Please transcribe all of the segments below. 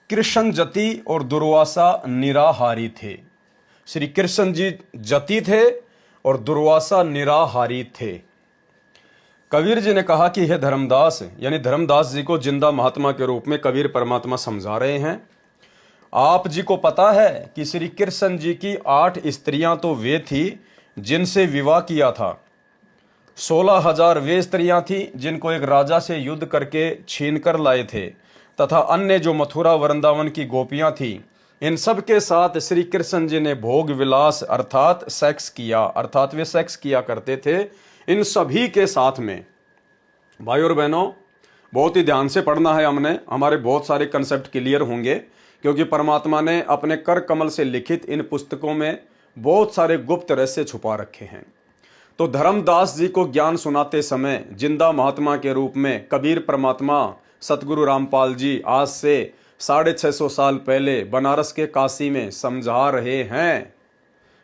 कृष्ण जति और दुर्वासा निराहारी थे। श्री कृष्ण जी जति थे और दुर्वासा निराहारी थे। कबीर जी ने कहा कि हे धर्मदास, यानी धर्मदास जी को जिंदा महात्मा के रूप में कबीर परमात्मा समझा रहे हैं। आप जी को पता है कि श्री कृष्ण जी की 8 स्त्रियां तो वे थी जिनसे विवाह किया था। 16,000 वे स्त्रियां थी जिनको एक राजा से युद्ध करके छीन कर लाए थे, तथा अन्य जो मथुरा वृंदावन की गोपियां थी, इन सब के साथ श्री कृष्ण जी ने भोग विलास अर्थात सेक्स किया, अर्थात वे सेक्स किया करते थे इन सभी के साथ में। भाई और बहनों, बहुत ही ध्यान से पढ़ना है हमने, हमारे बहुत सारे कंसेप्ट क्लियर होंगे, क्योंकि परमात्मा ने अपने कर कमल से लिखित इन पुस्तकों में बहुत सारे गुप्त रहस्य छुपा रखे हैं। तो धर्मदास जी को ज्ञान सुनाते समय जिंदा महात्मा के रूप में कबीर परमात्मा सतगुरु रामपाल जी आज से 650 साल पहले बनारस के काशी में समझा रहे हैं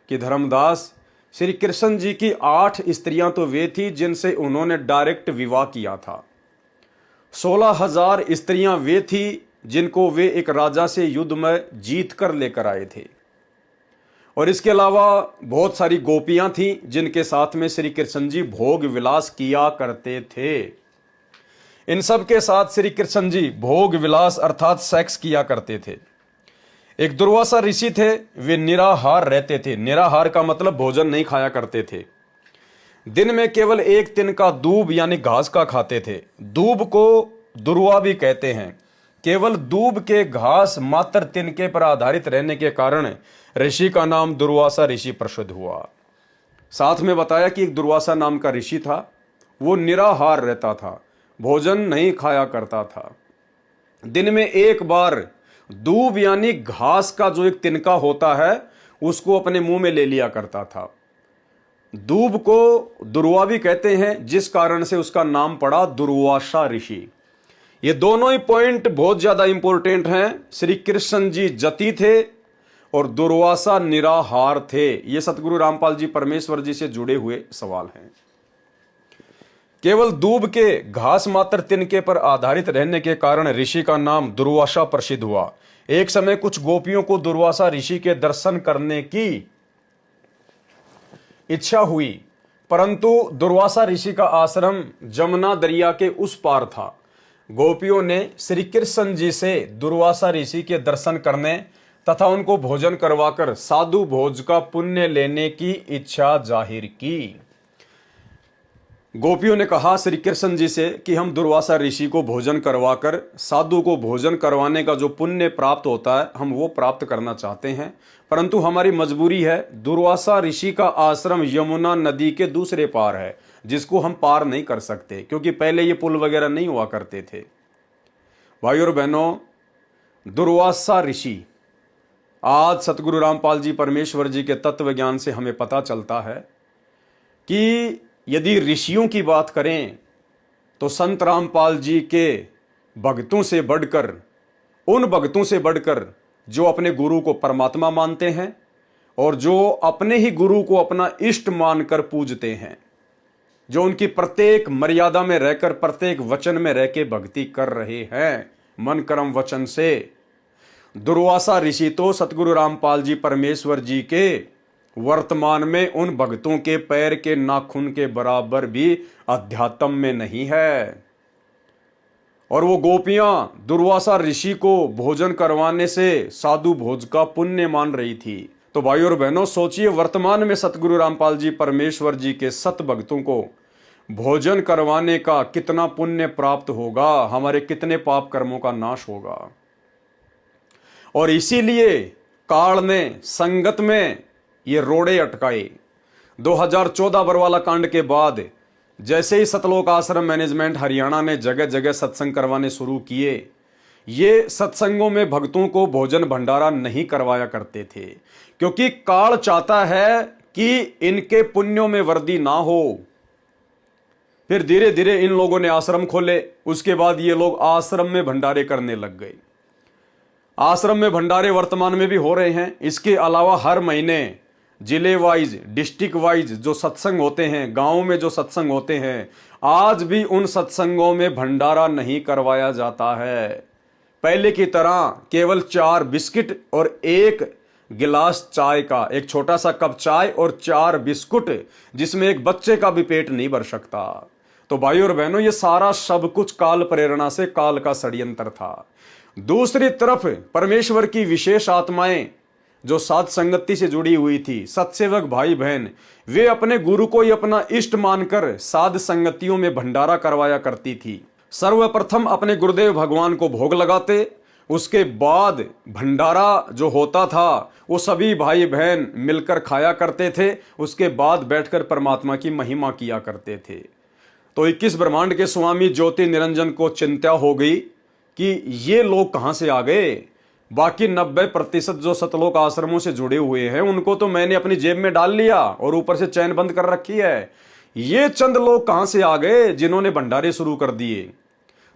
कि धर्मदास, श्री कृष्ण जी की 8 स्त्रियां तो वे थी जिनसे उन्होंने डायरेक्ट विवाह किया था। 16,000 स्त्रियां वे थी जिनको वे एक राजा से युद्ध में जीत कर लेकर आए थे, और इसके अलावा बहुत सारी गोपियां थी जिनके साथ में श्री कृष्ण जी भोग विलास किया करते थे। इन सब के साथ श्री कृष्ण जी भोग विलास अर्थात सेक्स किया करते थे। एक दुर्वासा ऋषि थे, वे निराहार रहते थे। निराहार का मतलब भोजन नहीं खाया करते थे। दिन में केवल एक तिनका दूब यानी घास का खाते थे। दूब को दुर्वा भी कहते हैं। केवल दूब के घास मात्र तिनके पर आधारित रहने के कारण ऋषि का नाम दुर्वासा ऋषि प्रसिद्ध हुआ। साथ में बताया कि एक दुर्वासा नाम का ऋषि था, वो निराहार रहता था, भोजन नहीं खाया करता था। दिन में एक बार दूब यानी घास का जो एक तिनका होता है उसको अपने मुंह में ले लिया करता था। दूब को दुर्वा भी कहते हैं, जिस कारण से उसका नाम पड़ा दुर्वासा ऋषि। ये दोनों ही पॉइंट बहुत ज्यादा इंपॉर्टेंट हैं। श्री कृष्ण जी जति थे और दुर्वासा निराहार थे। ये सतगुरु रामपाल जी परमेश्वर जी से जुड़े हुए सवाल हैं। केवल दूब के घास मात्र तिनके पर आधारित रहने के कारण ऋषि का नाम दुर्वासा प्रसिद्ध हुआ। एक समय कुछ गोपियों को दुर्वासा ऋषि के दर्शन करने की इच्छा हुई, परंतु दुर्वासा ऋषि का आश्रम जमुना दरिया के उस पार था। गोपियों ने श्री कृष्ण जी से दुर्वासा ऋषि के दर्शन करने तथा उनको भोजन करवाकर साधु भोज का पुण्य लेने की इच्छा जाहिर की। गोपियों ने कहा श्री कृष्ण जी से कि हम दुर्वासा ऋषि को भोजन करवाकर साधु को भोजन करवाने का जो पुण्य प्राप्त होता है हम वो प्राप्त करना चाहते हैं, परंतु हमारी मजबूरी है। दुर्वासा ऋषि का आश्रम यमुना नदी के दूसरे पार है, जिसको हम पार नहीं कर सकते, क्योंकि पहले ये पुल वगैरह नहीं हुआ करते थे। भाई और बहनों, दुर्वासा ऋषि, आज सतगुरु रामपाल जी परमेश्वर जी के तत्व ज्ञान से हमें पता चलता है कि यदि ऋषियों की बात करें तो संत रामपाल जी के भक्तों से बढ़कर, उन भक्तों से बढ़कर जो अपने गुरु को परमात्मा मानते हैं और जो अपने ही गुरु को अपना इष्ट मानकर पूजते हैं, जो उनकी प्रत्येक मर्यादा में रहकर प्रत्येक वचन में रह के भक्ति कर रहे हैं मन कर्म वचन से, दुर्वासा ऋषि तो सतगुरु रामपाल जी परमेश्वर जी के वर्तमान में उन भक्तों के पैर के नाखून के बराबर भी अध्यात्म में नहीं है। और वो गोपियां दुर्वासा ऋषि को भोजन करवाने से साधु भोज का पुण्य मान रही थी। तो भाई और बहनों, सोचिए वर्तमान में सतगुरु रामपाल जी परमेश्वर जी के सत भक्तों को भोजन करवाने का कितना पुण्य प्राप्त होगा, हमारे कितने पाप कर्मों का नाश होगा। और इसीलिए काल ने संगत में ये रोड़े अटकाए। 2014 बरवाला कांड के बाद जैसे ही सतलोक आश्रम मैनेजमेंट हरियाणा ने जगह जगह सत्संग करवाने शुरू किए, ये सत्संगों में भक्तों को भोजन भंडारा नहीं करवाया करते थे, क्योंकि काल चाहता है कि इनके पुण्यों में वृद्धि ना हो। फिर धीरे धीरे इन लोगों ने आश्रम खोले, उसके बाद ये लोग आश्रम में भंडारे करने लग गए। आश्रम में भंडारे वर्तमान में भी हो रहे हैं। इसके अलावा हर महीने जिले वाइज, डिस्ट्रिक्ट वाइज जो सत्संग होते हैं, गांव में जो सत्संग होते हैं, आज भी उन सत्संगों में भंडारा नहीं करवाया जाता है। पहले की तरह केवल 4 बिस्किट और 1 गिलास चाय का, एक छोटा सा कप चाय और 4 बिस्कुट, जिसमें एक बच्चे का भी पेट नहीं भर सकता। तो भाइयों और बहनों, ये सारा सब कुछ काल प्रेरणा से, काल का षड्यंत्र था। दूसरी तरफ परमेश्वर की विशेष आत्माएं जो साध संगति से जुड़ी हुई थी, सत्सेवक भाई बहन, वे अपने गुरु को ही अपना इष्ट मानकर साध संगतियों में भंडारा करवाया करती थी। सर्वप्रथम अपने गुरुदेव भगवान को भोग लगाते, उसके बाद भंडारा जो होता था वो सभी भाई बहन मिलकर खाया करते थे। उसके बाद बैठकर परमात्मा की महिमा किया करते थे। तो 21 ब्रह्मांड के स्वामी ज्योति निरंजन को चिंता हो गई कि ये लोग कहां से आ गए। बाकी 90% जो सतलोक आश्रमों से जुड़े हुए हैं उनको तो मैंने अपनी जेब में डाल लिया और ऊपर से चैन बंद कर रखी है। ये चंद लोग कहां से आ गए जिन्होंने भंडारे शुरू कर दिए।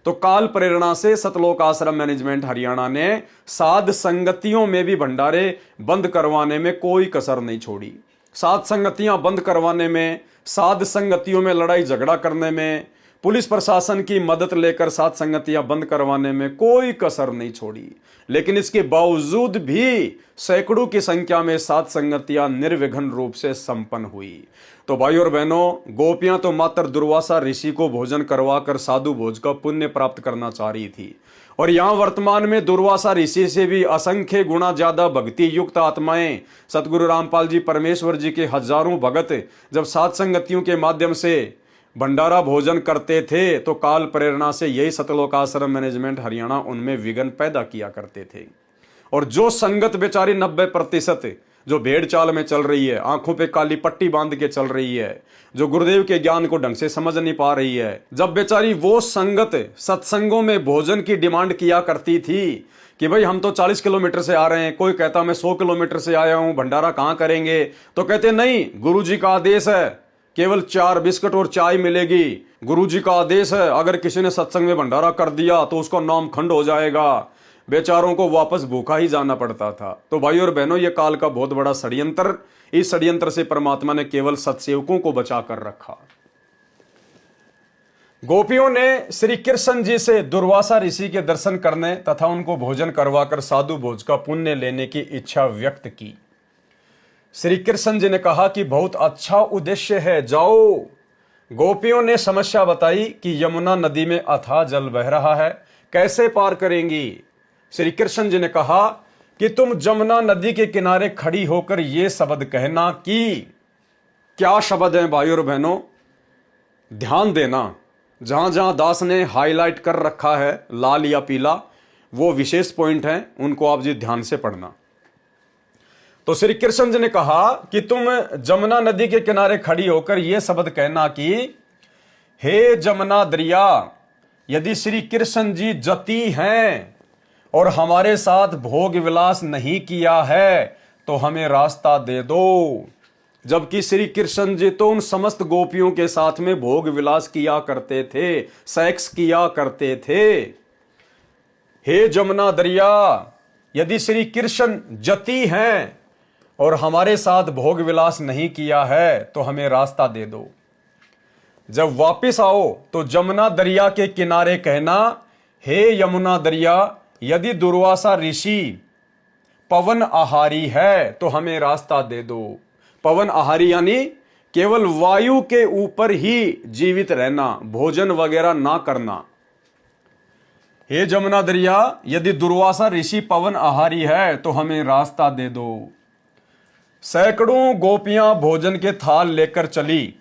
तो काल प्रेरणा से सतलोक आश्रम मैनेजमेंट हरियाणा ने साध संगतियों में भी भंडारे बंद करवाने में कोई कसर नहीं छोड़ी। साध संगतियां बंद करवाने में, साध संगतियों में लड़ाई झगड़ा करने में, पुलिस प्रशासन की मदद लेकर साध संगतियां बंद करवाने में कोई कसर नहीं छोड़ी। लेकिन इसके बावजूद भी सैकड़ों की संख्या में साध संगतियां निर्विघ्न रूप से संपन्न हुई। तो भाई और बहनों, गोपियां तो मात्र दुर्वासा ऋषि को भोजन करवाकर साधु भोज का पुण्य प्राप्त करना चाह रही थी, और यहां वर्तमान में दुर्वासा ऋषि से भी असंख्य गुना ज्यादा भक्ति युक्त आत्माएं सतगुरु रामपाल जी परमेश्वर जी के हजारों भगत जब साध संगतियों के माध्यम से भंडारा भोजन करते थे तो काल प्रेरणा से यही सतलोक आश्रम मैनेजमेंट हरियाणा उनमें विघ्न पैदा किया करते थे। और जो संगत बेचारी 90% जो भेड़ चाल में चल रही है, आंखों पे काली पट्टी बांध के चल रही है, जो गुरुदेव के ज्ञान को ढंग से समझ नहीं पा रही है, जब बेचारी वो संगत सत्संगों में भोजन की डिमांड किया करती थी कि भाई हम तो 40 किलोमीटर से आ रहे हैं, कोई कहता मैं 100 किलोमीटर से आया हूं, भंडारा कहां करेंगे, तो कहते नहीं, गुरुजी का आदेश है, केवल 4 बिस्कुट और चाय मिलेगी। गुरुजी का आदेश है, अगर किसी ने सत्संग में भंडारा कर दिया तो उसका नाम खंड हो जाएगा। बेचारों को वापस भूखा ही जाना पड़ता था। तो भाई और बहनों, यह काल का बहुत बड़ा षड्यंत्र, इस षड्यंत्र से परमात्मा ने केवल सत्सेवकों को बचा कर रखा। गोपियों ने श्री कृष्ण जी से दुर्वासा ऋषि के दर्शन करने तथा उनको भोजन करवाकर साधु भोज का पुण्य लेने की इच्छा व्यक्त की। श्री कृष्ण जी ने कहा कि बहुत अच्छा उद्देश्य है, जाओ। गोपियों ने समस्या बताई कि यमुना नदी में अथाह जल बह रहा है, कैसे पार करेंगी। श्री कृष्ण जी ने कहा कि तुम जमुना नदी के किनारे खड़ी होकर ये शब्द कहना कि, क्या शब्द है भाइयों और बहनों, ध्यान देना। जहां जहां दास ने हाईलाइट कर रखा है लाल या पीला, वो विशेष पॉइंट हैं, उनको आप जी ध्यान से पढ़ना। तो श्री कृष्ण जी ने कहा कि तुम जमुना नदी के किनारे खड़ी होकर यह शब्द कहना कि हे जमुना दरिया, यदि श्री कृष्ण जी जति हैं और हमारे साथ भोग विलास नहीं किया है तो हमें रास्ता दे दो। जबकि श्री कृष्ण जी तो उन समस्त गोपियों के साथ में भोग विलास किया करते थे, सेक्स किया करते थे। हे जमुना दरिया, यदि श्री कृष्ण जति हैं और हमारे साथ भोग विलास नहीं किया है तो हमें रास्ता दे दो। जब वापिस आओ तो जमुना दरिया के किनारे कहना, हे यमुना दरिया, यदि दुर्वासा ऋषि पवन आहारी है तो हमें रास्ता दे दो। पवन आहारी यानी केवल वायु के ऊपर ही जीवित रहना, भोजन वगैरह ना करना। हे जमुना दरिया, यदि दुर्वासा ऋषि पवन आहारी है तो हमें रास्ता दे दो। सैकड़ों गोपियां भोजन के थाल लेकर चली।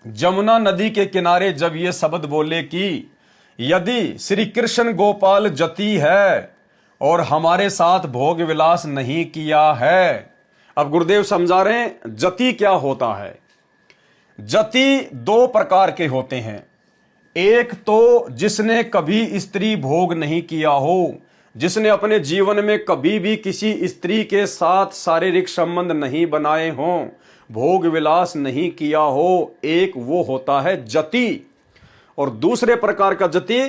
जमुना नदी के किनारे जब ये शब्द बोले कि यदि श्री कृष्ण गोपाल जति है और हमारे साथ भोग विलास नहीं किया है। अब गुरुदेव समझा रहे हैं जति क्या होता है। जति 2 प्रकार के होते हैं। एक तो जिसने कभी स्त्री भोग नहीं किया हो, जिसने अपने जीवन में कभी भी किसी स्त्री के साथ शारीरिक संबंध नहीं बनाए हों, भोग विलास नहीं किया हो, एक वो होता है जति। और दूसरे प्रकार का जति,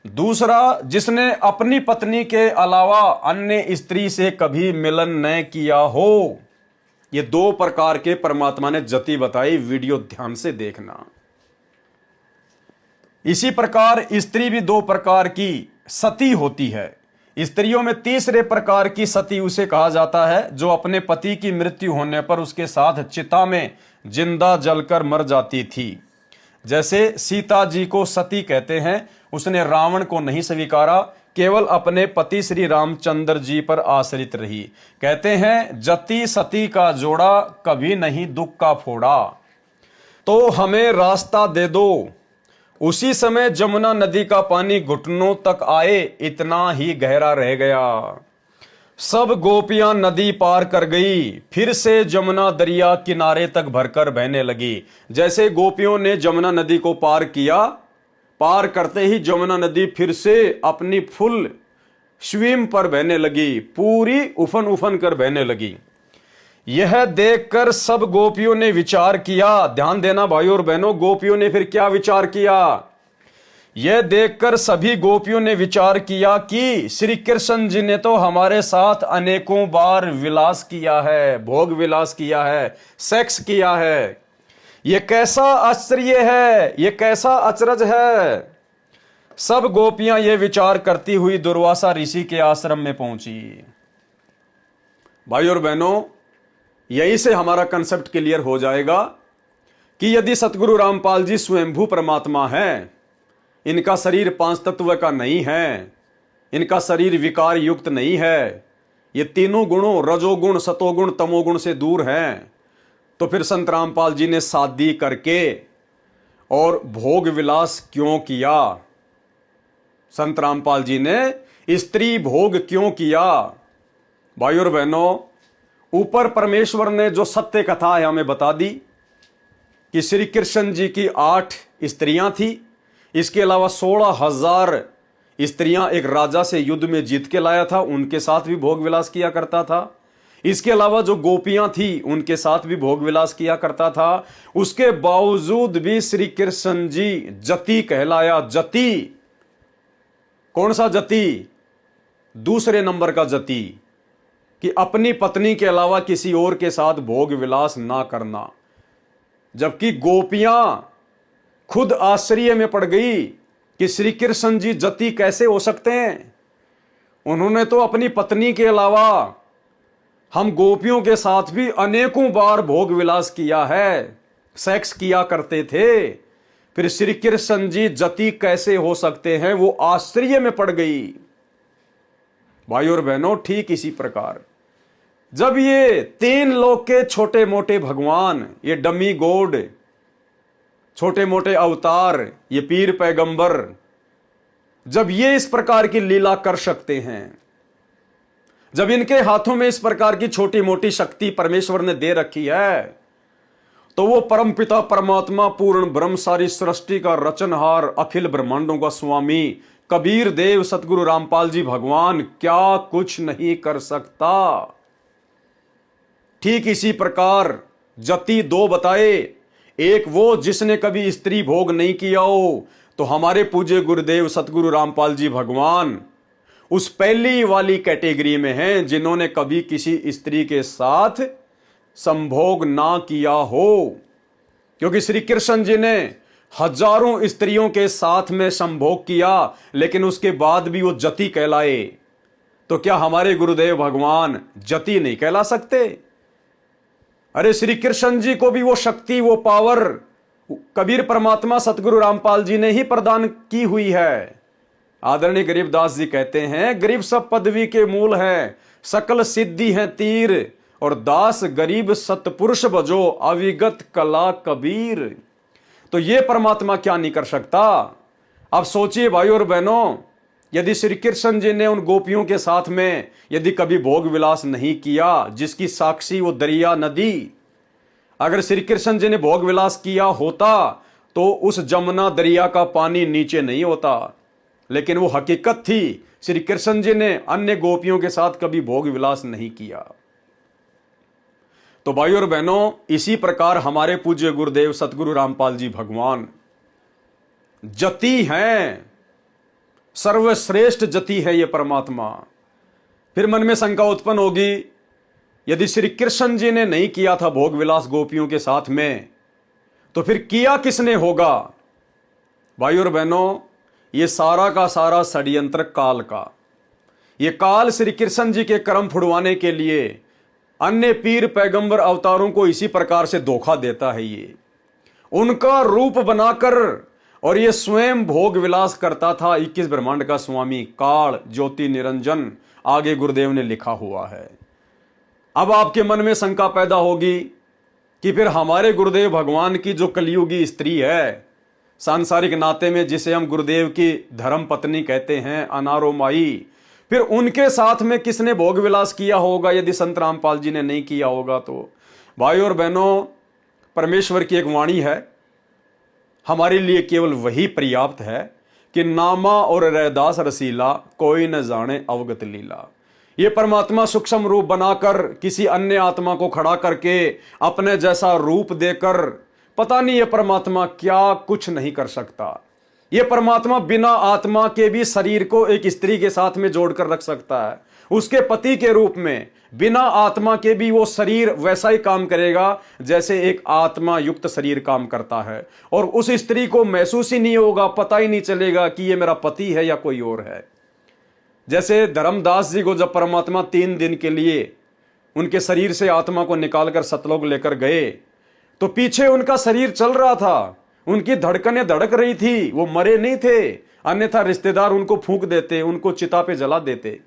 दूसरा जिसने अपनी पत्नी के अलावा अन्य स्त्री से कभी मिलन न किया हो। ये 2 प्रकार के परमात्मा ने जति बताई, वीडियो ध्यान से देखना। इसी प्रकार स्त्री भी 2 प्रकार की सती होती है। स्त्रियों में तीसरे प्रकार की सती उसे कहा जाता है जो अपने पति की मृत्यु होने पर उसके साथ चिता में जिंदा जलकर मर जाती थी। जैसे सीता जी को सती कहते हैं, उसने रावण को नहीं स्वीकारा, केवल अपने पति श्री रामचंद्र जी पर आश्रित रही। कहते हैं जति सती का जोड़ा, कभी नहीं दुख का फोड़ा। तो हमें रास्ता दे दो। उसी समय जमुना नदी का पानी घुटनों तक आए, इतना ही गहरा रह गया। सब गोपियां नदी पार कर गई, फिर से जमुना दरिया किनारे तक भरकर बहने लगी। जैसे गोपियों ने जमुना नदी को पार किया, पार करते ही जमुना नदी फिर से अपनी फुल स्विम पर बहने लगी, पूरी उफन उफन कर बहने लगी। यह देखकर सब गोपियों ने विचार किया। ध्यान देना भाइयों और बहनों, गोपियों ने फिर क्या विचार किया? यह देखकर सभी गोपियों ने विचार किया कि श्री कृष्ण जी ने तो हमारे साथ अनेकों बार विलास किया है, भोग विलास किया है, सेक्स किया है। यह कैसा आश्चर्य है, यह कैसा अचरज है। सब गोपियां यह विचार करती हुई दुर्वासा ऋषि के आश्रम में पहुंची। भाइयों और बहनों, यहीं से हमारा कंसेप्ट क्लियर हो जाएगा कि यदि सतगुरु रामपाल जी स्वयंभू परमात्मा है, इनका शरीर पांच तत्व का नहीं है, इनका शरीर विकार युक्त नहीं है, ये तीनों गुणों रजोगुण सतोगुण तमोगुण से दूर हैं, तो फिर संत रामपाल जी ने शादी करके और भोग विलास क्यों किया? संत रामपाल जी ने स्त्री भोग क्यों किया? भाइयों और बहनों, ऊपर परमेश्वर ने जो सत्य कथा है हमें बता दी कि श्री कृष्ण जी की 8 स्त्रियां थी। इसके अलावा 16,000 स्त्रियां एक राजा से युद्ध में जीत के लाया था, उनके साथ भी भोग विलास किया करता था। इसके अलावा जो गोपियां थी उनके साथ भी भोग विलास किया करता था। उसके बावजूद भी श्री कृष्ण जी जति कहलाया। जति कौन सा जति? दूसरे नंबर का जति, कि अपनी पत्नी के अलावा किसी और के साथ भोग विलास ना करना। जबकि गोपियां खुद आश्चर्य में पड़ गई कि श्री कृष्ण जी जति कैसे हो सकते हैं। उन्होंने तो अपनी पत्नी के अलावा हम गोपियों के साथ भी अनेकों बार भोग विलास किया है, सेक्स किया करते थे, फिर श्री कृष्ण जी जति कैसे हो सकते हैं? वो आश्चर्य में पड़ गई। भाइयों और बहनों, ठीक इसी प्रकार जब ये 3 लोक के छोटे मोटे भगवान, ये डमी गॉड, छोटे मोटे अवतार, ये पीर पैगंबर, जब ये इस प्रकार की लीला कर सकते हैं, जब इनके हाथों में इस प्रकार की छोटी मोटी शक्ति परमेश्वर ने दे रखी है, तो वो परमपिता परमात्मा पूर्ण ब्रह्म सारी सृष्टि का रचनहार अखिल ब्रह्मांडों का स्वामी कबीर देव सतगुरु रामपाल जी भगवान क्या कुछ नहीं कर सकता? ठीक इसी प्रकार जति 2 बताए। एक वो जिसने कभी स्त्री भोग नहीं किया हो, तो हमारे पूज्य गुरुदेव सतगुरु रामपाल जी भगवान उस पहली वाली कैटेगरी में हैं, जिन्होंने कभी किसी स्त्री के साथ संभोग ना किया हो। क्योंकि श्री कृष्ण जी ने हजारों स्त्रियों के साथ में संभोग किया, लेकिन उसके बाद भी वो जति कहलाए। तो क्या हमारे गुरुदेव भगवान जति नहीं कहला सकते? अरे श्री कृष्ण जी को भी वो शक्ति, वो पावर कबीर परमात्मा सतगुरु रामपाल जी ने ही प्रदान की हुई है। आदरणीय गरीबदास जी कहते हैं, गरीब सब पदवी के मूल है, सकल सिद्धि है तीर, और दास गरीब सतपुरुष बजो, अविगत कला कबीर। तो ये परमात्मा क्या नहीं कर सकता? अब सोचिए भाइयों और बहनों, यदि श्री कृष्ण जी ने उन गोपियों के साथ में यदि कभी भोग विलास नहीं किया, जिसकी साक्षी वो दरिया नदी, अगर श्री कृष्ण जी ने भोग विलास किया होता तो उस जमुना दरिया का पानी नीचे नहीं होता। लेकिन वो हकीकत थी, श्री कृष्ण जी ने अन्य गोपियों के साथ कभी भोग विलास नहीं किया। तो भाइयों और बहनों, इसी प्रकार हमारे पूज्य गुरुदेव सतगुरु रामपाल जी भगवान जति हैं, सर्वश्रेष्ठ जति है ये परमात्मा। फिर मन में शंका उत्पन्न होगी, यदि श्री कृष्ण जी ने नहीं किया था भोग विलास गोपियों के साथ में, तो फिर किया किसने होगा? भाइयों और बहनों, ये सारा का सारा षड्यंत्र काल का। ये काल श्री कृष्ण जी के कर्म फुड़वाने के लिए अन्य पीर पैगंबर अवतारों को इसी प्रकार से धोखा देता है। ये उनका रूप बनाकर, और ये स्वयं भोग विलास करता था। 21 ब्रह्मांड का स्वामी काल ज्योति निरंजन आगे गुरुदेव ने लिखा हुआ है। अब आपके मन में शंका पैदा होगी कि फिर हमारे गुरुदेव भगवान की जो कलयुगी स्त्री है सांसारिक नाते में, जिसे हम गुरुदेव की धर्म पत्नी कहते हैं, अनारो माई, फिर उनके साथ में किसने भोग विलास किया होगा यदि संत रामपाल जी ने नहीं किया होगा? तो भाइयों और बहनों, परमेश्वर की एक वाणी है, हमारे लिए केवल वही पर्याप्त है कि नामा और रैदास रसीला कोई न जाने अवगत लीला। ये परमात्मा सूक्ष्म रूप बनाकर किसी अन्य आत्मा को खड़ा करके अपने जैसा रूप देकर, पता नहीं ये परमात्मा क्या कुछ नहीं कर सकता। ये परमात्मा बिना आत्मा के भी शरीर को एक स्त्री के साथ में जोड़कर रख सकता है, उसके पति के रूप में। बिना आत्मा के भी वो शरीर वैसा ही काम करेगा जैसे एक आत्मा युक्त शरीर काम करता है, और उस स्त्री को महसूस ही नहीं होगा, पता ही नहीं चलेगा कि ये मेरा पति है या कोई और है। जैसे धर्मदास जी को जब परमात्मा 3 दिन के लिए उनके शरीर से आत्मा को निकालकर सतलोक लेकर गए, तो पीछे उनका शरीर चल रहा था, उनकी धड़कनें धड़क रही थी, वो मरे नहीं थे, अन्यथा रिश्तेदार उनको फूंक देते, उनको चिता पे जला देते।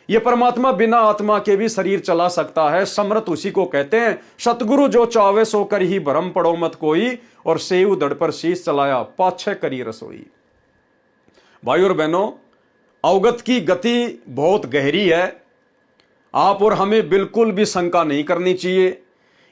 ये परमात्मा बिना आत्मा के भी शरीर चला सकता है। समर्थ उसी को कहते हैं, सतगुरु जो चावे सो कर ही भरम पड़ो मत कोई, और सेव दड़ पर शीश चलाया पाछे करी रसोई। भाई और बहनों, अवगत की गति बहुत गहरी है, आप और हमें बिल्कुल भी शंका नहीं करनी चाहिए।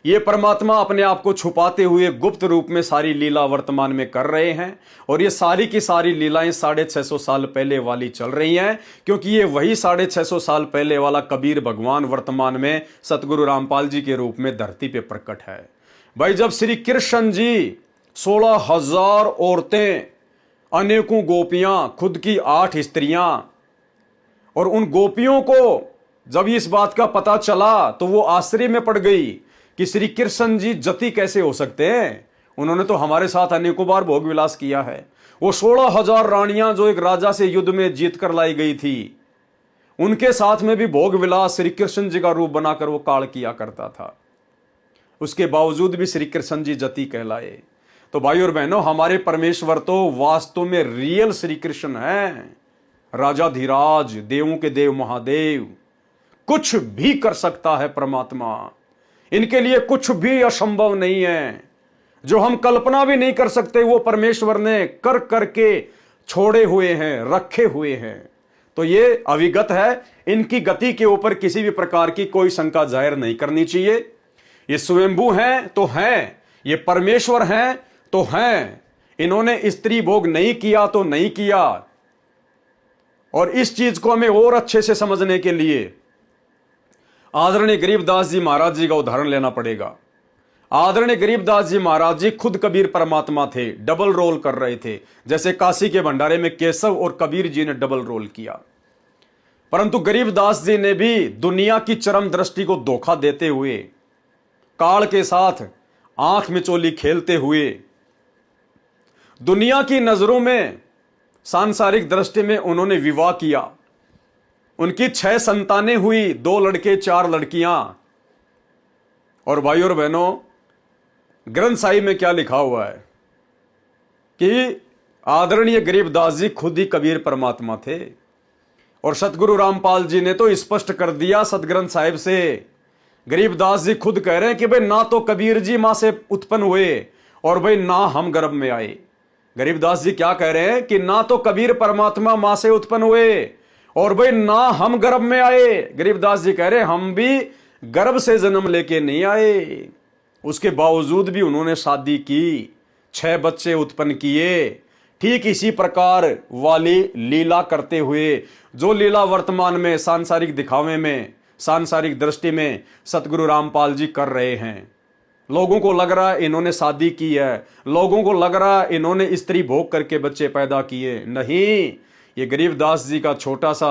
ये परमात्मा अपने आप को छुपाते हुए गुप्त रूप में सारी लीला वर्तमान में कर रहे हैं, और ये सारी की सारी लीलाएं 650 साल पहले वाली चल रही हैं, क्योंकि ये वही 650 साल पहले वाला कबीर भगवान वर्तमान में सतगुरु रामपाल जी के रूप में धरती पे प्रकट है। भाई, जब श्री कृष्ण जी 16,000 औरतें, अनेकों गोपियां, खुद की 8 स्त्रियां, और उन गोपियों को जब इस बात का पता चला तो वो आश्चर्य में पड़ गई कि श्री कृष्ण जी जति कैसे हो सकते हैं, उन्होंने तो हमारे साथ अनेकों बार भोग विलास किया है। वो 16,000 रानियां जो एक राजा से युद्ध में जीत कर लाई गई थी, उनके साथ में भी भोग विलास श्री कृष्ण जी का रूप बनाकर वो काल किया करता था। उसके बावजूद भी श्री कृष्ण जी जति कहलाए। तो भाई और बहनों, हमारे परमेश्वर तो वास्तव में रियल श्री कृष्ण है, राजा धीराज, देवों के देव महादेव। कुछ भी कर सकता है परमात्मा, इनके लिए कुछ भी असंभव नहीं है। जो हम कल्पना भी नहीं कर सकते वो परमेश्वर ने कर करके छोड़े हुए हैं, रखे हुए हैं। तो ये अविगत है, इनकी गति के ऊपर किसी भी प्रकार की कोई शंका जाहिर नहीं करनी चाहिए। ये स्वयंभू हैं तो हैं, ये परमेश्वर हैं तो हैं, इन्होंने स्त्री भोग नहीं किया तो नहीं किया। और इस चीज को हमें और अच्छे से समझने के लिए आदरणीय गरीबदास जी महाराज जी का उदाहरण लेना पड़ेगा। आदरणीय गरीबदास जी महाराज जी खुद कबीर परमात्मा थे, डबल रोल कर रहे थे, जैसे काशी के भंडारे में केशव और कबीर जी ने डबल रोल किया। परंतु गरीबदास जी ने भी दुनिया की चरम दृष्टि को धोखा देते हुए, काल के साथ आंख मिचोली खेलते हुए, दुनिया की नजरों में सांसारिक दृष्टि में उन्होंने विवाह किया। उनकी 6 संतानें हुई, 2 लड़के 4 लड़कियां। और भाइयों और बहनों, ग्रंथ साहिब में क्या लिखा हुआ है कि आदरणीय गरीबदास जी खुद ही कबीर परमात्मा थे। और सतगुरु रामपाल जी ने तो स्पष्ट कर दिया सतग्रंथ साहिब से, गरीबदास जी खुद कह रहे हैं कि भाई ना तो कबीर जी मां से उत्पन्न हुए और भाई ना हम गर्भ में आए। गरीबदास जी क्या कह रहे हैं कि ना तो कबीर परमात्मा मां से उत्पन्न हुए और भाई ना हम गर्भ में आए। गरीबदास जी कह रहे हैं हम भी गर्भ से जन्म लेके नहीं आए। उसके बावजूद भी उन्होंने शादी की, 6 बच्चे उत्पन्न किए। ठीक इसी प्रकार वाली लीला करते हुए, जो लीला वर्तमान में सांसारिक दिखावे में, सांसारिक दृष्टि में सतगुरु रामपाल जी कर रहे हैं। लोगों को लग रहा है इन्होंने शादी की है, लोगों को लग रहा है इन्होंने स्त्री भोग करके बच्चे पैदा किए। नहीं, ये गरीबदास जी का छोटा सा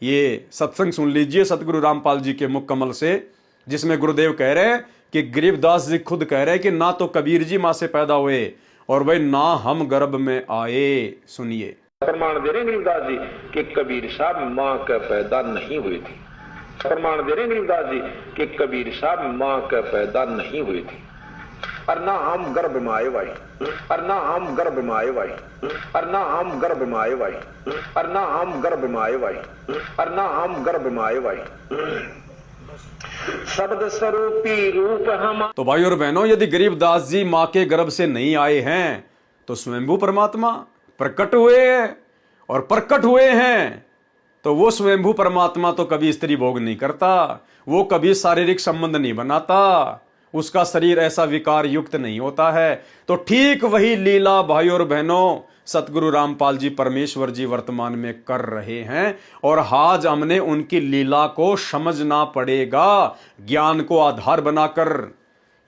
ये सत्संग सुन लीजिए सतगुरु रामपाल जी के मुख कमल से, जिसमें गुरुदेव कह रहे हैं कि गरीबदास जी खुद कह रहे हैं कि ना तो कबीर जी मां से पैदा हुए और भाई ना हम गर्भ में आए। सुनिए। प्रमाण दे रहे हैं गरीबदास जी कि कबीर साहब मां के पैदा नहीं हुए थे। प्रमाण दे रहे हैं गरीबदास जी कि कबीर साहब मां के पैदा नहीं हुए थे। और ना हम गर्भ में आए भाई, और ना हम गर्भ में आए भाई, और ना हम गर्भ में आए भाई, और ना हम गर्भ में आए भाई, और ना हम गर्भ में आए भाई। शब्द स्वरूपी रूप हम। तो भाई और बहनों, यदि गरीबदास जी मां के गर्भ से नहीं आए हैं तो स्वयंभू परमात्मा प्रकट हुए हैं, और प्रकट हुए हैं तो वो स्वयंभू परमात्मा तो कभी स्त्री भोग नहीं करता, वो कभी शारीरिक संबंध नहीं बनाता, उसका शरीर ऐसा विकार युक्त नहीं होता है। तो ठीक वही लीला भाई और बहनों सतगुरु रामपाल जी परमेश्वर जी वर्तमान में कर रहे हैं, और आज हमने उनकी लीला को समझना पड़ेगा ज्ञान को आधार बनाकर।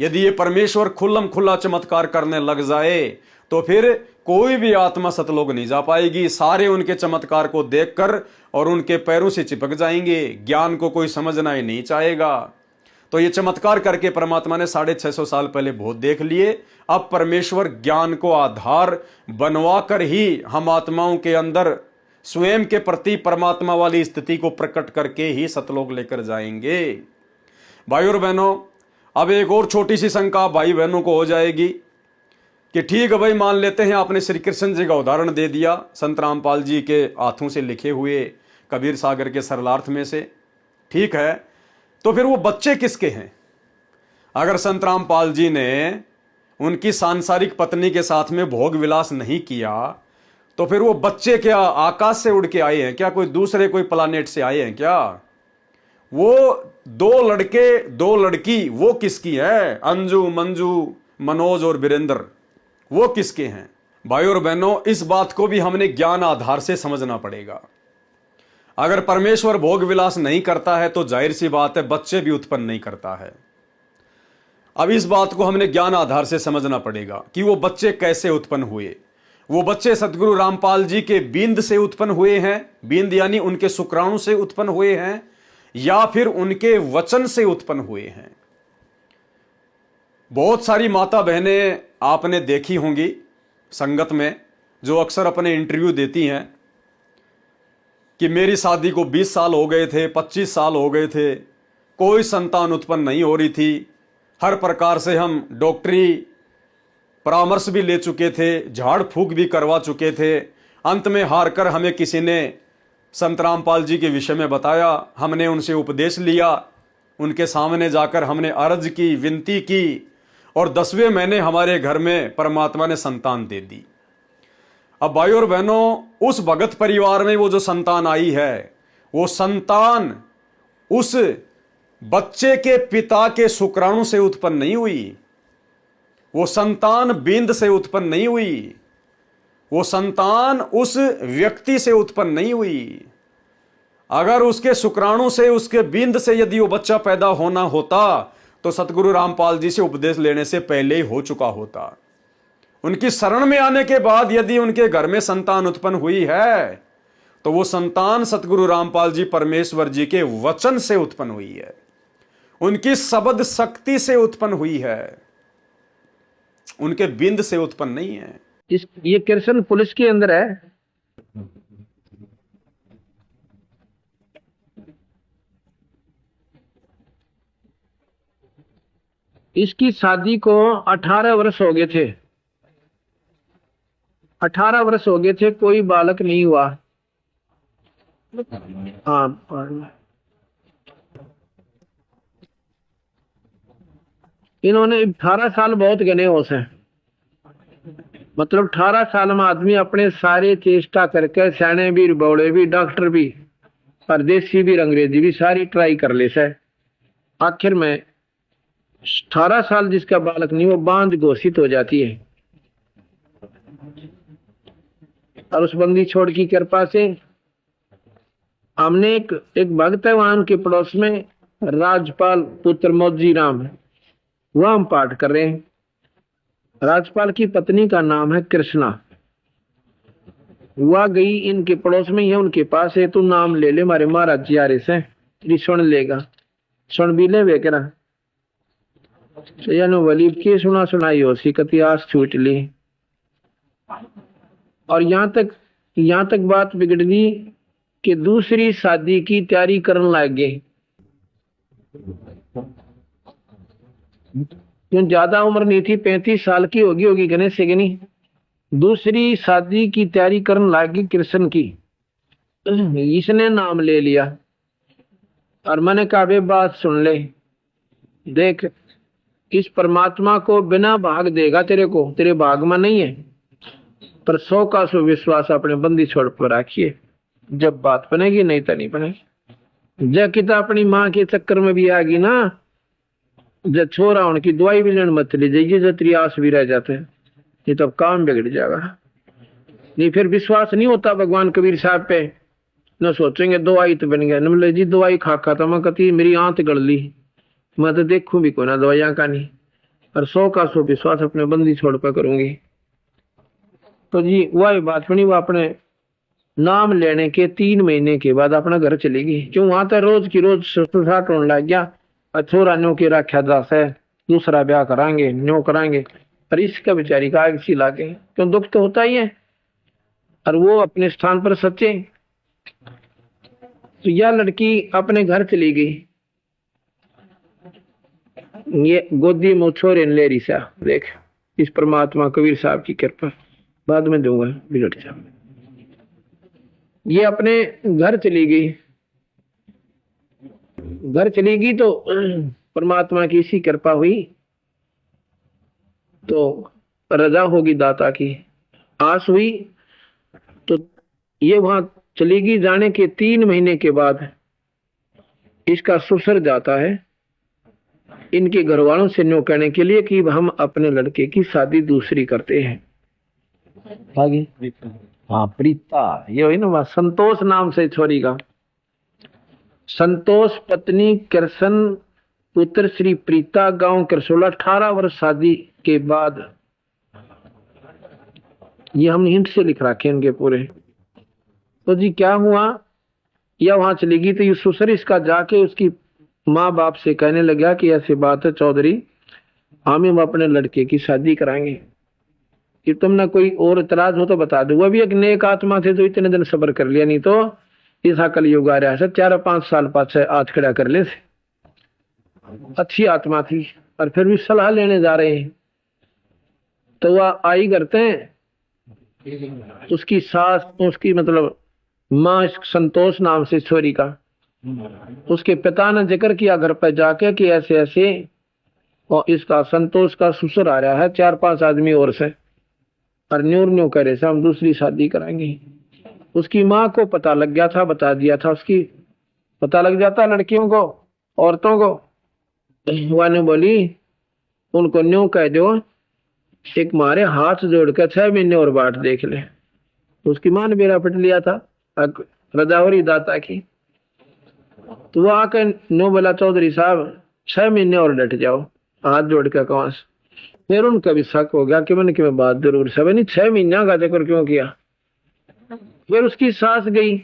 यदि ये परमेश्वर खुल्लम खुल्ला चमत्कार करने लग जाए तो फिर कोई भी आत्मा सतलोक नहीं जा पाएगी। सारे उनके चमत्कार को देखकर और उनके पैरों से चिपक जाएंगे, ज्ञान को कोई समझना ही नहीं चाहेगा। तो ये चमत्कार करके परमात्मा ने 650 साल पहले बहुत देख लिए। अब परमेश्वर ज्ञान को आधार बनवा कर ही हम आत्माओं के अंदर स्वयं के प्रति परमात्मा वाली स्थिति को प्रकट करके ही सतलोक लेकर जाएंगे। भाई और बहनों, अब एक और छोटी सी शंका भाई बहनों को हो जाएगी कि ठीक है भाई, मान लेते हैं आपने श्री कृष्ण जी का उदाहरण दे दिया संत रामपाल जी के हाथों से लिखे हुए कबीर सागर के सरलार्थ में से, ठीक है, तो फिर वो बच्चे किसके हैं? अगर संत रामपाल जी ने उनकी सांसारिक पत्नी के साथ में भोग विलास नहीं किया तो फिर वो बच्चे क्या आकाश से उड़ के आए हैं क्या? कोई दूसरे कोई प्लानेट से आए हैं क्या? वो 2 लड़के 2 लड़की वो किसकी है? अंजू, मंजू, मनोज और वीरेंद्र, वो किसके हैं? भाई और बहनों, इस बात को भी हमने ज्ञान आधार से समझना पड़ेगा। अगर परमेश्वर भोग विलास नहीं करता है तो जाहिर सी बात है बच्चे भी उत्पन्न नहीं करता है। अब इस बात को हमने ज्ञान आधार से समझना पड़ेगा कि वो बच्चे कैसे उत्पन्न हुए। वो बच्चे सतगुरु रामपाल जी के बींद से उत्पन्न हुए हैं, बींद यानी उनके शुक्राणु से उत्पन्न हुए हैं, या फिर उनके वचन से उत्पन्न हुए हैं। बहुत सारी माता बहनें आपने देखी होंगी संगत में, जो अक्सर अपने इंटरव्यू देती हैं कि मेरी शादी को 20 साल हो गए थे, 25 साल हो गए थे, कोई संतान उत्पन्न नहीं हो रही थी, हर प्रकार से हम डॉक्टरी परामर्श भी ले चुके थे, झाड़ फूक भी करवा चुके थे, अंत में हार कर हमें किसी ने संत रामपाल जी के विषय में बताया, हमने उनसे उपदेश लिया, उनके सामने जाकर हमने अर्ज की, विनती की, और 10वें महीने हमारे घर में परमात्मा ने संतान दे दी। अब भाई और बहनों, उस भगत परिवार में वो जो संतान आई है, वो संतान उस बच्चे के पिता के शुक्राणु से उत्पन्न नहीं हुई, वो संतान बींद से उत्पन्न नहीं हुई, वो संतान उस व्यक्ति से उत्पन्न नहीं हुई। अगर उसके शुक्राणु से, उसके बींद से यदि वो बच्चा पैदा होना होता तो सतगुरु रामपाल जी से उपदेश लेने से पहले ही हो चुका होता। उनकी शरण में आने के बाद यदि उनके घर में संतान उत्पन्न हुई है तो वो संतान सतगुरु रामपाल जी परमेश्वर जी के वचन से उत्पन्न हुई है, उनकी शब्द शक्ति से उत्पन्न हुई है, उनके बिंद से उत्पन्न नहीं है। ये कृष्ण पुलिस के अंदर है। इसकी शादी को 18 वर्ष हो गए थे, 18 वर्ष हो गए थे, कोई बालक नहीं हुआ। हाँ, इन्होंने 18 साल बहुत गने हो से, मतलब 18 साल में आदमी अपने सारे चेष्टा करके, सैने भी, बौड़े भी, डॉक्टर भी, परदेसी भी, अंग्रेजी भी, सारी ट्राई कर ले से आखिर में 18 साल जिसका बालक नहीं, वो बांझ घोषित हो जाती है। और उस बंदी छोड़ की कृपा से हमने एक भक्त है वहां के पड़ोस में, राजपाल पुत्र मौजी राम है, वह हम पाठ कर रहे हैं। राजपाल की पत्नी का नाम है कृष्णा। वह गई इनके पड़ोस में ही है, उनके पास है, तू नाम ले ले मारे महाराज जी आ रहे से, तेरी सुन लेगा, सुन भी ले वे करा वलीब की सुना सुनाई हो सी कति आस छूट ली। और यहाँ तक यहाँ तक बात बिगड़ गई कि दूसरी शादी की तैयारी करने लग गए। क्यों, ज्यादा उम्र नहीं थी, 35 साल की होगी गणेश से नहीं। दूसरी शादी की तैयारी करने लगी कृष्ण की। इसने नाम ले लिया और मैंने कहा बे बात सुन ले, देख इस परमात्मा को बिना भाग देगा तेरे को, तेरे भाग में नहीं है, पर 100 का 100 विश्वास अपने बंदी छोड़ पर रखिए, जब बात बनेगी नहीं तो नहीं बनेगी। जब किता अपनी माँ के चक्कर में भी आ गई ना, जब छोरा उनकी दवाई भी लेने मत ले जाइए, जब तेरी आस भी रह जाते हैं, ये तब काम बिगड़ जाएगा। नहीं फिर विश्वास नहीं होता भगवान कबीर साहब पे, न सोचेंगे दवाई तो बन गया, न जी दवाई खा था मैं कहती मेरी आंत गड़ ली, मैं तो देखूं भी कोई ना दवाइयां का नहीं, और 100 का 100 विश्वास अपने बंदी छोड़ पर करूंगी। तो जी वही बात बनी, वो अपने नाम लेने के 3 महीने के बाद अपना घर चली गई। क्यों, वहां तो रोज की रोज ससुराट होने लग गया, छोरा न्यो की रक्षा दास है, दूसरा ब्याह कराएंगे न्यो कराएंगे, पर इसका बेचारी का आग सी लागे। क्यों, दुख तो होता ही है, और वो अपने स्थान पर सच्चे। तो यह लड़की अपने घर चली गई, ये गोदी में छोरे ले रही सा, देख इस परमात्मा कबीर साहब की कृपा, बाद में दूंगा बिगड़ जा। ये अपने घर चली गई, घर चली गई तो परमात्मा की इसी कृपा हुई, तो रजा होगी दाता की, आस हुई। तो ये वहां चली गई, जाने के 3 महीने के बाद इसका ससुर जाता है इनके घर वालों से न्यो कहने के लिए कि हम अपने लड़के की शादी दूसरी करते हैं। आगे हाँ प्रीता, ये हुई ना, संतोष नाम से छोरी का, संतोष पत्नी कृष्ण पुत्र श्री प्रीता, गांव करसोला, 18 वर्ष शादी के बाद। ये हमने हिंट से लिख रखे इनके पूरे। तो जी क्या हुआ, यह वहां चली गई तो ये ससुर इसका जाके उसकी माँ बाप से कहने लगा कि ऐसी बात है चौधरी, हम अपने लड़के की शादी कराएंगे, कि तुमने कोई और इतराज हो तो बता दो। वह भी एक नेक आत्मा थे तो इतने दिन सब्र कर लिया, नहीं तो इस कल युग आ रहा है 4-5 साल पास हाथ खड़ा कर ले। अच्छी आत्मा थी, और फिर भी सलाह लेने जा रहे हैं। तो वह आई करते हैं, उसकी सास, उसकी मतलब माँ संतोष नाम से छोरी का, उसके पिता ने जिक्र किया घर पर जाके कि ऐसे ऐसे, और इसका संतोष का ससुर आ रहा है 4-5 आदमी और से, और न्यू करे से हम दूसरी शादी कराएंगे। उसकी माँ को पता लग गया था, बता दिया था, उसकी पता लग जाता लड़कियों को, औरतों को। वह ने बोली उनको न्यू कह दो, एक मारे हाथ जोड़कर 6 महीने और बाट देख ले। उसकी माँ ने बेरा पट लिया था रजावरी दाता की। तो वो आकर न्यू बोला चौधरी साहब 6 महीने और डट जाओ, हाथ जोड़कर कवास। फिर उनका भी शक हो गया कि मैंने कि मैं बात जरूर सब नहीं 6 महीना का जिक्र क्यों किया। फिर उसकी सास गई,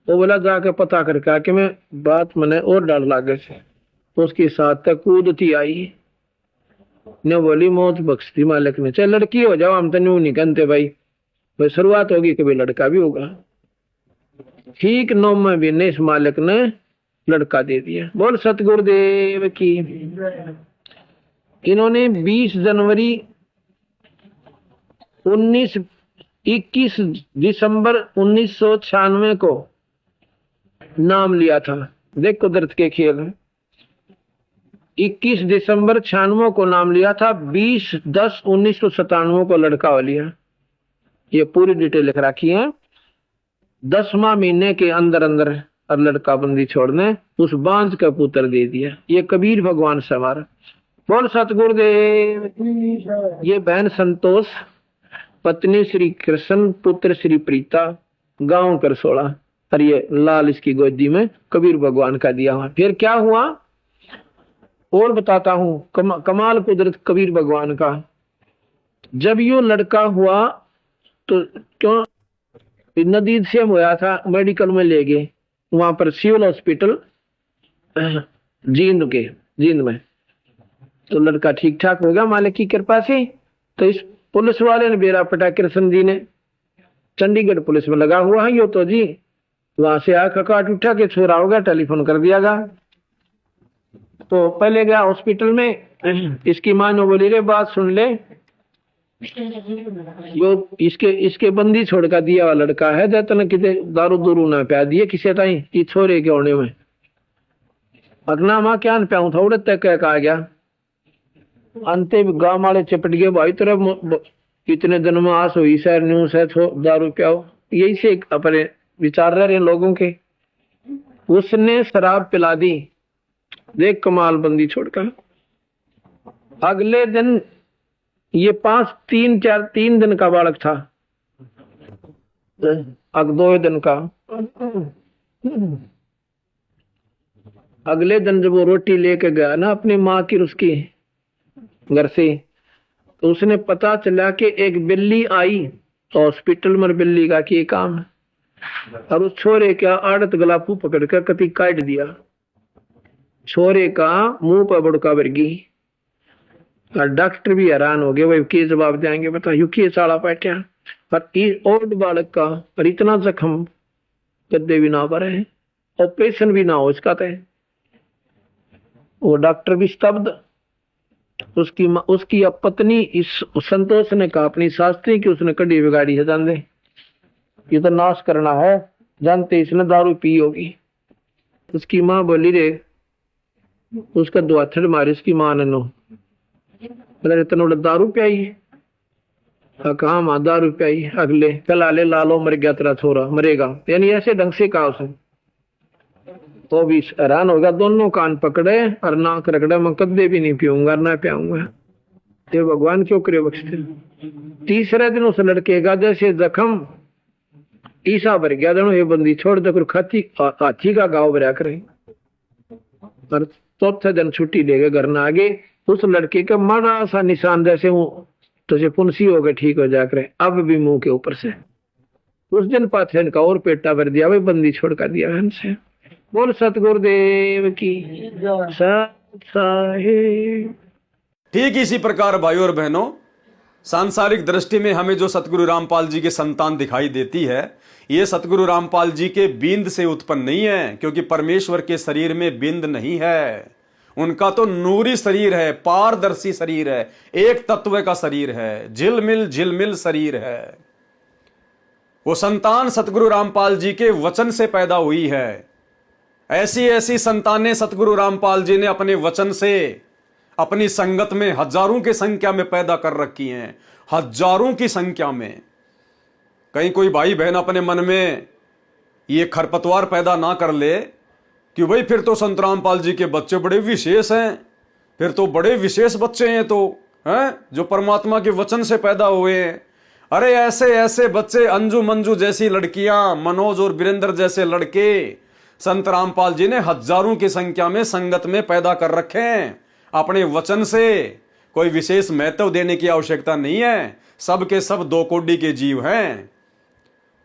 वो बोला जाकर पता करके कि मैं बात मैंने और डर लागे से। तो उसकी साथ तक कूदती आई, ने बोली मौत बख्शती मालिक ने, चाहे लड़की हो जाओ, हम तो न्यू नहीं कहते भाई, भाई शुरुआत होगी कभी लड़का भी होगा। ठीक 9वें महीने इस मालिक ने लड़का दे दिया। बोल सतगुरुदेव की। इन्होंने 20 जनवरी 21 दिसंबर 1996 को नाम लिया था। देख कुदरत के खेल, 21 दिसंबर 96 को नाम लिया था, 20/10/1997 को लड़का हो लिया। ये पूरी डिटेल लिख रखी है। 10वां महीने के अंदर अंदर और लड़का बंदी छोड़ने उस बांझ का पुत्र दे दिया। ये कबीर भगवान से हमारा। बोल सतगुरुदेव। ये बहन संतोष, पत्नी श्री कृष्ण, पुत्र श्री प्रीता, गांव करसोला, और ये लाल इसकी गोदी में कबीर भगवान का दिया हुआ। फिर क्या हुआ और बताता हूं, कमाल कुदरत कबीर भगवान का। जब यो लड़का हुआ तो क्यों नदी से हुआ था, मेडिकल में ले गए, वहां पर सिविल हॉस्पिटल जींद में। तो लड़का ठीक ठाक हो गया मालिक की कृपा से। तो इस पुलिस वाले ने बेरा पटा कृष्ण जी ने, चंडीगढ़ पुलिस में लगा हुआ है यो तो जी। वहां से आकर काट उठा के छोरा हो गया, टेलीफोन कर दिया गया। तो पहले गया हॉस्पिटल में, इसकी माँ ने बोली रे बात सुन ले, यो इसके बंदी छोड़ का दिया हुआ लड़का है, जतन किते दारू दूरू ना प्या दिए किसी टाइम की छोरे के होने में। अगना माँ क्या न प्याऊ थोड़े तक कह गया। अंते गांव वाले चिपट गए, भाई तेरा इतने दिन में आस हुई सर न्यूज है दारू प्याओ, यही से अपने विचार रहे लोगों के। उसने शराब पिला दी, देख कमाल बंदी छोड़कर। अगले दिन ये 3 दिन का बालक था, अग 2 दिन का। अगले दिन जब वो रोटी लेके गया ना अपनी माँ की उसकी घर से, तो उसने पता चला कि एक बिल्ली आई हॉस्पिटल में, बिल्ली का की काम है, और उस छोरे का आड़त गलापू पकड़ कर कति काट दिया। छोरे का मुंह पर बुड़का वर्गी, और डॉक्टर भी हैरान हो गए, भाई क्या जवाब देंगे बता, यू के साड़ा बैठा। और बालक का और इतना जख्म कदे भी ना भरे, ऑपरेशन भी ना हो इसका तय। वो डॉक्टर भी स्तब्ध। उसकी पत्नी इस संतोष ने कहा अपनी शास्त्री की, उसने कड़ी बिगाड़ी है जान दे, ये तो नाश करना है, जानते इसने दारू पी होगी। उसकी माँ बोली रे, उसका दुआथड़ मारे इसकी माँ ने नो, इतना दारू प्याई, कहा माँ दारू प्याई, अगले कल आले लालो मर गया तेरा छोरा मरेगा, यानी ऐसे ढंग से कहा उसने। तो भी हैरान हो गया, दोनों कान पकड़े और नाक रगड़े, मैं कदे भी नहीं पीऊंगा ना प्याऊंगा, ये भगवान क्यों करे बख्शते। तीसरे दिन उस लड़के का जैसे जख्म ईसा भर गया, दोनों ये बंदी छोड़ दे, हाथी का घाव भरा करे। और चौथे दिन छुट्टी लेके घर न आगे, उस लड़के का माड़ा सा निशान जैसे वो तुझे पुनसी हो गए ठीक हो जाकर, अब भी मुंह के ऊपर से। उस दिन पाथे का और पेटा भर दिया, भाई बंदी छोड़ कर दिया हमसे। बोल सतगुरुदेव की सत साहिब। ठीक इसी प्रकार भाइयों और बहनों, सांसारिक दृष्टि में हमें जो सतगुरु रामपाल जी के संतान दिखाई देती है, ये सतगुरु रामपाल जी के बिंद से उत्पन्न नहीं है, क्योंकि परमेश्वर के शरीर में बिंद नहीं है। उनका तो नूरी शरीर है, पारदर्शी शरीर है, एक तत्व का शरीर है, झिलमिल शरीर है। वो संतान सतगुरु रामपाल जी के वचन से पैदा हुई है। ऐसी ऐसी संतानें सतगुरु रामपाल जी ने अपने वचन से अपनी संगत में हजारों की संख्या में पैदा कर रखी हैं, हजारों की संख्या में। कहीं कोई भाई बहन अपने मन में ये खरपतवार पैदा ना कर ले कि भाई फिर तो संत रामपाल जी के बच्चे बड़े विशेष हैं, फिर तो बड़े विशेष बच्चे हैं तो हैं जो परमात्मा के वचन से पैदा हुए हैं। अरे ऐसे ऐसे बच्चे, अंजू मंजू जैसी लड़कियां, मनोज और वीरेंद्र जैसे लड़के संत रामपाल जी ने हजारों की संख्या में संगत में पैदा कर रखे हैं। अपने वचन से कोई विशेष महत्व देने की आवश्यकता नहीं है, सब के सब 2 कोटि के जीव हैं।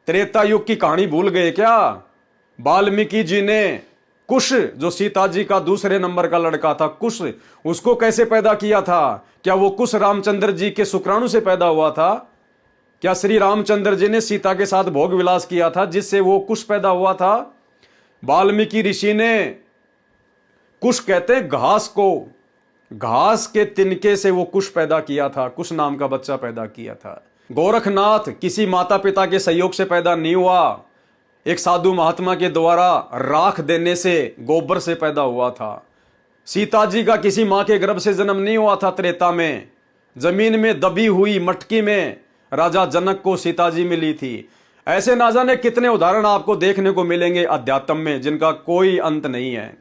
त्रेता युग की कहानी भूल गए क्या? वाल्मीकि जी ने कुश, जो सीता जी का दूसरे नंबर का लड़का था, कुश, उसको कैसे पैदा किया था? क्या वो कुश रामचंद्र जी के शुक्राणु से पैदा हुआ था? क्या श्री रामचंद्र जी ने सीता के साथ भोग विलास किया था जिससे वो कुश पैदा हुआ था? वाल्मीकि ऋषि ने, कुश कहते हैं घास को, घास के तिनके से वो कुश पैदा किया था, कुश नाम का बच्चा पैदा किया था। गोरखनाथ किसी माता पिता के सहयोग से पैदा नहीं हुआ, एक साधु महात्मा के द्वारा राख देने से, गोबर से पैदा हुआ था। सीता जी का किसी मां के गर्भ से जन्म नहीं हुआ था। त्रेता में जमीन में दबी हुई मटकी में राजा जनक को सीता जी मिली थी। ऐसे ना जाने कितने उदाहरण आपको देखने को मिलेंगे अध्यात्म में, जिनका कोई अंत नहीं है।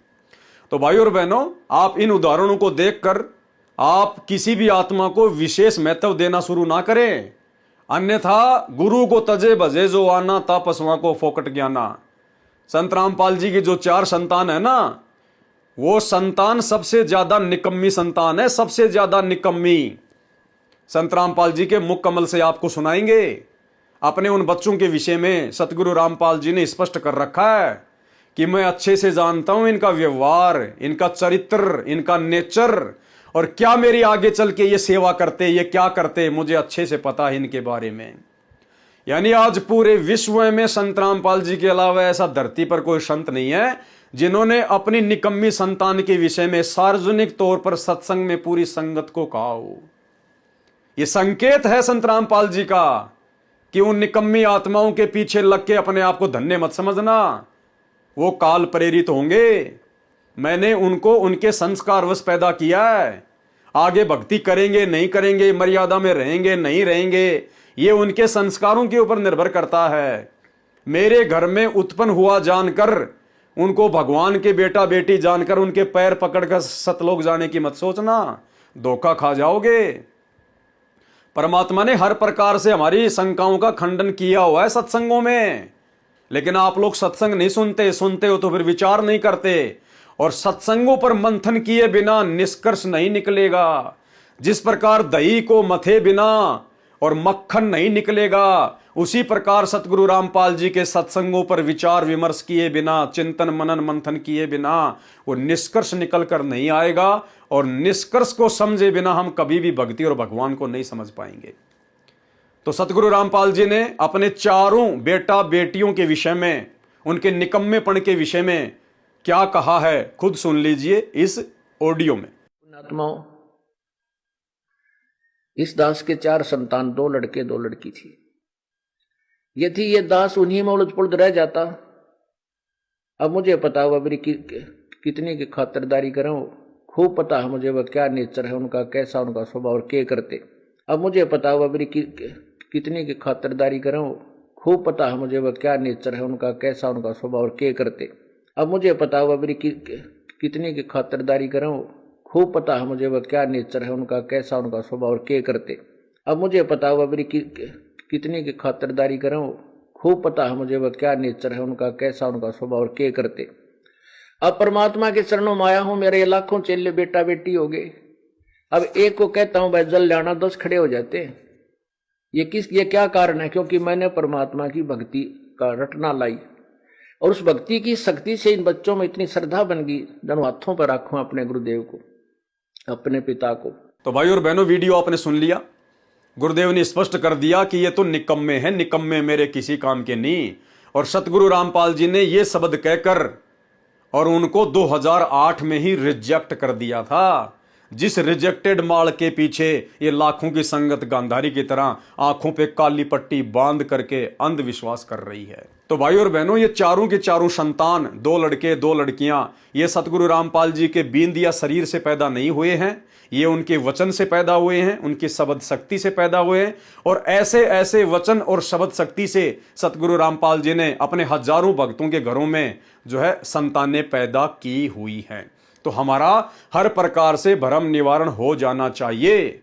तो भाइयों और बहनों, आप इन उदाहरणों को देखकर आप किसी भी आत्मा को विशेष महत्व देना शुरू ना करें, अन्यथा गुरु को तजे भजे जो आना, ता पशुओं को फोकट ज्ञाना। संत रामपाल जी की जो 4 संतान है ना, वो संतान सबसे ज्यादा निकम्मी संतान है, सबसे ज्यादा निकम्मी। संत रामपाल जी के मुख कमल से आपको सुनाएंगे। अपने उन बच्चों के विषय में सतगुरु रामपाल जी ने स्पष्ट कर रखा है कि मैं अच्छे से जानता हूं इनका व्यवहार, इनका चरित्र, इनका नेचर, और क्या मेरी आगे चल के ये सेवा करते, ये क्या करते, मुझे अच्छे से पता है इनके बारे में। यानी आज पूरे विश्व में संत रामपाल जी के अलावा ऐसा धरती पर कोई संत नहीं है जिन्होंने अपनी निकम्मी संतान के विषय में सार्वजनिक तौर पर सत्संग में पूरी संगत को कहा हो। यह संकेत है संत रामपाल जी का कि उन निकम्मी आत्माओं के पीछे लग के अपने आप को धन्य मत समझना, वो काल प्रेरित होंगे। मैंने उनको उनके संस्कारवश पैदा किया है। आगे भक्ति करेंगे नहीं करेंगे, मर्यादा में रहेंगे नहीं रहेंगे, ये उनके संस्कारों के ऊपर निर्भर करता है। मेरे घर में उत्पन्न हुआ जानकर, उनको भगवान के बेटा बेटी जानकर उनके पैर पकड़कर सतलोक जाने की मत सोचना, धोखा खा जाओगे। परमात्मा ने हर प्रकार से हमारी शंकाओं का खंडन किया हुआ है सत्संगों में, लेकिन आप लोग सत्संग नहीं सुनते, सुनते हो तो फिर विचार नहीं करते, और सत्संगों पर मंथन किए बिना निष्कर्ष नहीं निकलेगा। जिस प्रकार दही को मथे बिना और मक्खन नहीं निकलेगा, उसी प्रकार सतगुरु रामपाल जी के सत्संगों पर विचार विमर्श किए बिना, चिंतन मनन मंथन किए बिना वो निष्कर्ष निकल कर नहीं आएगा, और निष्कर्ष को समझे बिना हम कभी भी भक्ति और भगवान को नहीं समझ पाएंगे। तो सतगुरु रामपाल जी ने अपने चारों बेटा बेटियों के विषय में, उनके निकम्मेपन के विषय में क्या कहा है, खुद सुन लीजिए इस ऑडियो में। आत्माओं, इस दास के 4 संतान, 2 लड़के 2 लड़की थी। यदि ये दास उन्हीं में उलझ पुलझ रह जाता, अब मुझे पता हुआ मेरी कितनी की खातिरदारी करूं, खूब पता है मुझे वह क्या नेचर है उनका, कैसा उनका स्वभाव और क्या करते। अब मुझे पता हुआ मेरी कितनी की खातिरदारी करूं, खूब पता है मुझे वह क्या नेचर है उनका, कैसा उनका स्वभाव और क्या करते। अब मुझे पता हुआ मेरी कितनी की खातिरदारी करूं, खूब पता है मुझे वह क्या नेचर है उनका, कैसा उनका स्वभाव और क्या करते। अब मुझे पता हुआ मेरी कितनी की खातिरदारी करूं, खूब पता है मुझे वह क्या नेचर है उनका, कैसा उनका स्वभाव और क्या करते। अब परमात्मा के चरणों में आया हूं, मेरे लाखों चेले बेटा बेटी हो गए। अब एक को कहता हूं भाई जल लाना, 10 खड़े हो जाते हैं। ये क्या कारण है? क्योंकि मैंने परमात्मा की भक्ति का रटना लाई, और उस भक्ति की शक्ति से इन बच्चों में इतनी श्रद्धा बन गई, दोनों हाथों पर रखूं अपने गुरुदेव को, अपने पिता को। तो भाई और बहनों, वीडियो आपने सुन लिया। गुरुदेव ने स्पष्ट कर दिया कि ये तो निकम्मे हैं, निकम्मे मेरे किसी काम के नहीं। और सतगुरु रामपाल जी ने ये शब्द कहकर और उनको 2008 में ही रिजेक्ट कर दिया था। जिस रिजेक्टेड माल के पीछे ये लाखों की संगत गांधारी की तरह आंखों पे काली पट्टी बांध करके अंधविश्वास कर रही है। तो भाई और बहनों, ये चारों के चारों संतान, 2 लड़के 2 लड़कियां, ये सतगुरु रामपाल जी के बींद या शरीर से पैदा नहीं हुए हैं, ये उनके वचन से पैदा हुए हैं, उनकी शब्द शक्ति से पैदा हुए हैं। और ऐसे ऐसे वचन और शब्द शक्ति से सतगुरु रामपाल जी ने अपने हजारों भक्तों के घरों में जो है संतानें पैदा की हुई हैं। तो हमारा हर प्रकार से भ्रम निवारण हो जाना चाहिए।